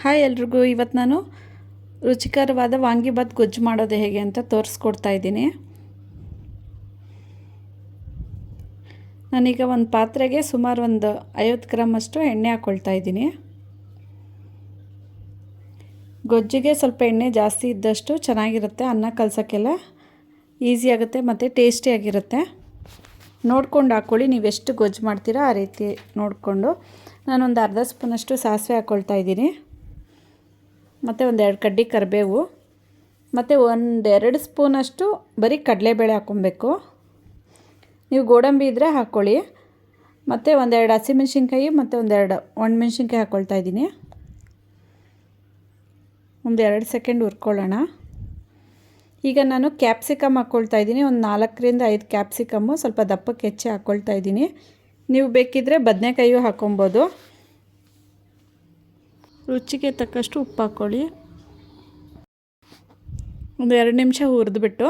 Hi ಎಲ್ರಿಗೂ, ಇವತ್ತು ನಾನು ರುಚಿಕರವಾದ ವಾಂಗಿಬಾತ್ ಗೊಜ್ಜು ಮಾಡೋದು ಹೇಗೆ ಅಂತ ತೋರಿಸ್ಕೊಡ್ತಾ ಇದ್ದೀನಿ. ನಾನೀಗ ಒಂದು ಪಾತ್ರೆಗೆ ಸುಮಾರು ಒಂದು 50 ಗ್ರಾಮಷ್ಟು ಎಣ್ಣೆ ಹಾಕ್ಕೊಳ್ತಾ ಇದ್ದೀನಿ. ಗೊಜ್ಜಿಗೆ ಸ್ವಲ್ಪ ಎಣ್ಣೆ ಜಾಸ್ತಿ ಇದ್ದಷ್ಟು ಚೆನ್ನಾಗಿರುತ್ತೆ, ಅನ್ನ ಕಲಸೋಕ್ಕೆಲ್ಲ ಈಸಿ ಆಗುತ್ತೆ ಮತ್ತು ಟೇಸ್ಟಿಯಾಗಿರುತ್ತೆ. ನೋಡ್ಕೊಂಡು ಹಾಕ್ಕೊಳ್ಳಿ, ನೀವೆಷ್ಟು ಗೊಜ್ಜು ಮಾಡ್ತೀರಾ ಆ ರೀತಿ ನೋಡಿಕೊಂಡು. ನಾನೊಂದು ಅರ್ಧ ಸ್ಪೂನಷ್ಟು ಸಾಸಿವೆ ಹಾಕ್ಕೊಳ್ತಾ ಇದ್ದೀನಿ, ಮತ್ತು ಒಂದೆರಡು ಕಡ್ಡಿ ಕರಿಬೇವು, ಮತ್ತು 1-2 ಸ್ಪೂನಷ್ಟು ಬರೀ ಕಡಲೆಬೇಳೆ ಹಾಕ್ಕೊಬೇಕು. ನೀವು ಗೋಡಂಬಿ ಇದ್ದರೆ ಹಾಕ್ಕೊಳ್ಳಿ. ಮತ್ತು ಒಂದೆರಡು ಹಸಿಮೆಣ್ಸಿನ್ಕಾಯಿ ಮತ್ತು ಒಂದೆರಡು ಒಣಮೆಣ್ಸಿನ್ಕಾಯಿ ಹಾಕ್ಕೊಳ್ತಾ ಇದ್ದೀನಿ. ಒಂದು 2 ಸೆಕೆಂಡ್ ಹುರ್ಕೊಳ್ಳೋಣ. ಈಗ ನಾನು ಕ್ಯಾಪ್ಸಿಕಮ್ ಹಾಕ್ಕೊಳ್ತಾ ಇದ್ದೀನಿ. ಒಂದು 4-5 ಕ್ಯಾಪ್ಸಿಕಮ್ಮು ಸ್ವಲ್ಪ ದಪ್ಪಕ್ಕೆ ಹೆಚ್ಚಿ ಹಾಕ್ಕೊಳ್ತಾ ಇದ್ದೀನಿ. ನೀವು ಬೇಕಿದ್ದರೆ ಬದನೆಕಾಯಿಯೂ ಹಾಕ್ಕೊಬೋದು. ರುಚಿಗೆ ತಕ್ಕಷ್ಟು ಉಪ್ಪು ಹಾಕ್ಕೊಳ್ಳಿ. ಒಂದು 2 ನಿಮಿಷ ಹುರಿದ್ಬಿಟ್ಟು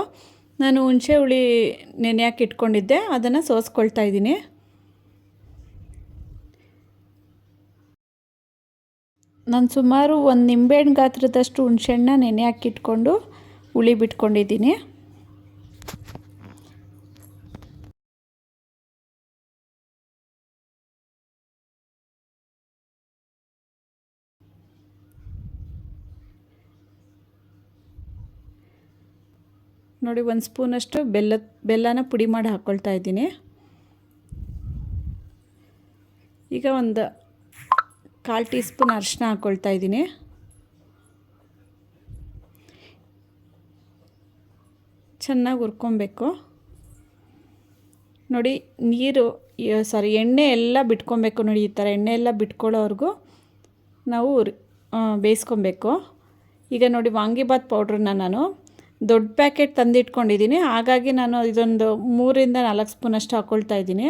ನಾನು ಹುಣಸೆ ಹುಳಿ ನೆನೆಯಾಕೆ ಇಟ್ಕೊಂಡಿದ್ದೆ, ಅದನ್ನು ಸೋಸ್ಕೊಳ್ತಾ ಇದ್ದೀನಿ. ನಾನು ಸುಮಾರು ಒಂದು ನಿಂಬೆಹಣ್ಣು ಗಾತ್ರದಷ್ಟು ಹುಣಸೆಹಣ್ಣ ನೆನೆ ಹಾಕಿಟ್ಕೊಂಡು ಹುಳಿ ಬಿಟ್ಕೊಂಡಿದ್ದೀನಿ. ನೋಡಿ, 1 ಸ್ಪೂನಷ್ಟು ಬೆಲ್ಲನ ಪುಡಿ ಮಾಡಿ ಹಾಕ್ಕೊಳ್ತಾ ಇದ್ದೀನಿ. ಈಗ ಒಂದು 1/4 ಟೀ ಸ್ಪೂನ್ ಅರಿಶಿನ ಹಾಕ್ಕೊಳ್ತಾ ಇದ್ದೀನಿ. ಚೆನ್ನಾಗಿ ಹುರ್ಕೊಬೇಕು. ನೋಡಿ, ಎಣ್ಣೆ ಎಲ್ಲ ಬಿಟ್ಕೊಬೇಕು. ನೋಡಿ, ಈ ಥರ ಎಣ್ಣೆ ಎಲ್ಲ ಬಿಟ್ಕೊಳ್ಳೋವರೆಗೂ ನಾವು ಬೇಯಿಸ್ಕೊಬೇಕು. ಈಗ ನೋಡಿ, ವಾಂಗಿಬಾತ್ ಪೌಡ್ರನ್ನ ನಾನು ದೊಡ್ಡ ಪ್ಯಾಕೆಟ್ ತಂದಿಟ್ಕೊಂಡಿದ್ದೀನಿ. ಹಾಗಾಗಿ ನಾನು ಇದೊಂದು 3-4 ಸ್ಪೂನಷ್ಟು ಹಾಕ್ಕೊಳ್ತಾ ಇದ್ದೀನಿ,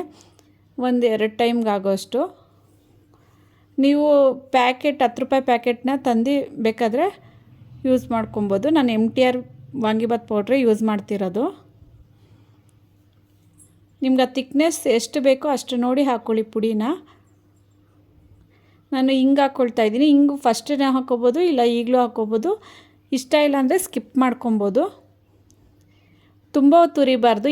1-2 ಟೈಮ್ಗೆ ಆಗೋಷ್ಟು. ನೀವು ಪ್ಯಾಕೆಟ್ 10 ರೂಪಾಯಿ ಪ್ಯಾಕೆಟ್ನ ತಂದು ಬೇಕಾದರೆ ಯೂಸ್ ಮಾಡ್ಕೊಬೋದು. ನಾನು MTR ವಾಂಗಿಬಾತ್ ಪೌಡ್ರೇ ಯೂಸ್ ಮಾಡ್ತಿರೋದು. ನಿಮ್ಗೆ ಆ ತಿಕ್ನೆಸ್ ಎಷ್ಟು ಬೇಕೋ ಅಷ್ಟು ನೋಡಿ ಹಾಕ್ಕೊಳ್ಳಿ ಪುಡಿನ. ನಾನು ಹಿಂಗೆ ಹಾಕ್ಕೊಳ್ತಾ ಇದ್ದೀನಿ. ಹಿಂಗೆ ಫಸ್ಟೇ ಹಾಕ್ಕೊಬೋದು, ಇಲ್ಲ ಈಗಲೂ ಹಾಕ್ಕೊಬೋದು. ಇಷ್ಟ ಇಲ್ಲ ಅಂದರೆ ಸ್ಕಿಪ್ ಮಾಡ್ಕೊಬೋದು. ತುಂಬ ಹೊತ್ತು ಹುರಿಬಾರ್ದು.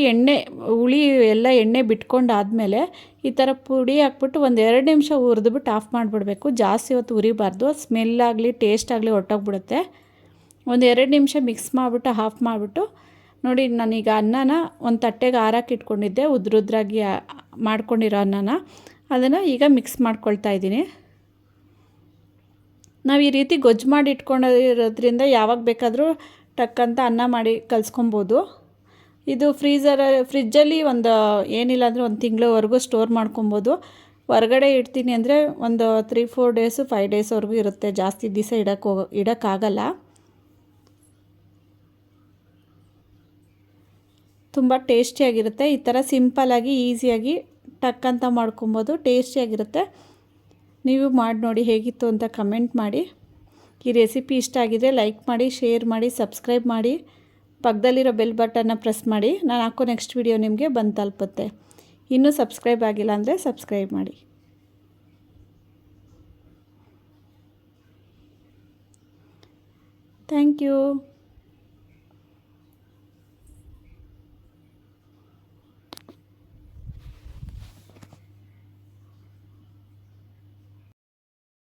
ಹುಳಿ ಎಲ್ಲ ಎಣ್ಣೆ ಬಿಟ್ಕೊಂಡಾದಮೇಲೆ ಈ ಥರ ಪುಡಿ ಹಾಕ್ಬಿಟ್ಟು 1-2 ನಿಮಿಷ ಹುರಿದ್ಬಿಟ್ಟು ಆಫ್ ಮಾಡಿಬಿಡ್ಬೇಕು. ಜಾಸ್ತಿ ಹೊತ್ತು ಹುರಿಬಾರ್ದು, ಸ್ಮೆಲ್ಲಾಗಲಿ ಟೇಸ್ಟ್ ಆಗಲಿ ಹೊರಟೋಗ್ಬಿಡುತ್ತೆ. 1-2 ನಿಮಿಷ ಮಿಕ್ಸ್ ಮಾಡಿಬಿಟ್ಟು ಆಫ್ ಮಾಡಿಬಿಟ್ಟು ನೋಡಿ, ನಾನೀಗ ಅನ್ನನ ಒಂದು ತಟ್ಟೆಗೆ ಆರಕ್ಕೆ ಇಟ್ಕೊಂಡಿದ್ದೆ, ಉದ್ರುದ್ರಾಗಿ ಮಾಡ್ಕೊಂಡಿರೋ ಅನ್ನನ, ಅದನ್ನು ಈಗ ಮಿಕ್ಸ್ ಮಾಡ್ಕೊಳ್ತಾ ಇದ್ದೀನಿ. ನಾವು ಈ ರೀತಿ ಗೊಜ್ಜು ಮಾಡಿ ಇಟ್ಕೊಂಡಿರೋದ್ರಿಂದ ಯಾವಾಗ ಬೇಕಾದರೂ ಟಕ್ಕಂತ ಅನ್ನ ಮಾಡಿ ಕಲಿಸ್ಕೊಬೋದು. ಇದು ಫ್ರಿಜ್ಜಲ್ಲಿ ಏನಿಲ್ಲ ಅಂದರೆ 1 ತಿಂಗಳವರೆಗೂ ಸ್ಟೋರ್ ಮಾಡ್ಕೊಬೋದು. ಹೊರಗಡೆ ಇಡ್ತೀನಿ ಅಂದರೆ ಒಂದು 3-4 ಡೇಸು 5 ಡೇಸ್ವರೆಗೂ ಇರುತ್ತೆ. ಜಾಸ್ತಿ ದಿವಸ ಇಡೋಕ್ಕಾಗಲ್ಲ. ತುಂಬ ಟೇಸ್ಟಿಯಾಗಿರುತ್ತೆ. ಈ ಥರ ಸಿಂಪಲ್ಲಾಗಿ ಈಸಿಯಾಗಿ ಟಕ್ಕಂತ ಮಾಡ್ಕೊಬೋದು, ಟೇಸ್ಟಿಯಾಗಿರುತ್ತೆ. ನೀವು ಮಾಡಿ ನೋಡಿ ಹೇಗಿತ್ತು ಅಂತ ಕಮೆಂಟ್ ಮಾಡಿ. ಈ ರೆಸಿಪಿ ಇಷ್ಟ ಆಗಿದರೆ ಲೈಕ್ ಮಾಡಿ, ಶೇರ್ ಮಾಡಿ, ಸಬ್ಸ್ಕ್ರೈಬ್ ಮಾಡಿ, ಪಕ್ಕದಲ್ಲಿರೋ ಬೆಲ್ ಬಟನ್ನ ಪ್ರೆಸ್ ಮಾಡಿ. ನಾನು ಹಾಕೋ ನೆಕ್ಸ್ಟ್ ವಿಡಿಯೋ ನಿಮಗೆ ಬಂದು ತಲುಪುತ್ತೆ. ಇನ್ನೂ ಸಬ್ಸ್ಕ್ರೈಬ್ ಆಗಿಲ್ಲ ಅಂದರೆ ಸಬ್ಸ್ಕ್ರೈಬ್ ಮಾಡಿ. Thank you.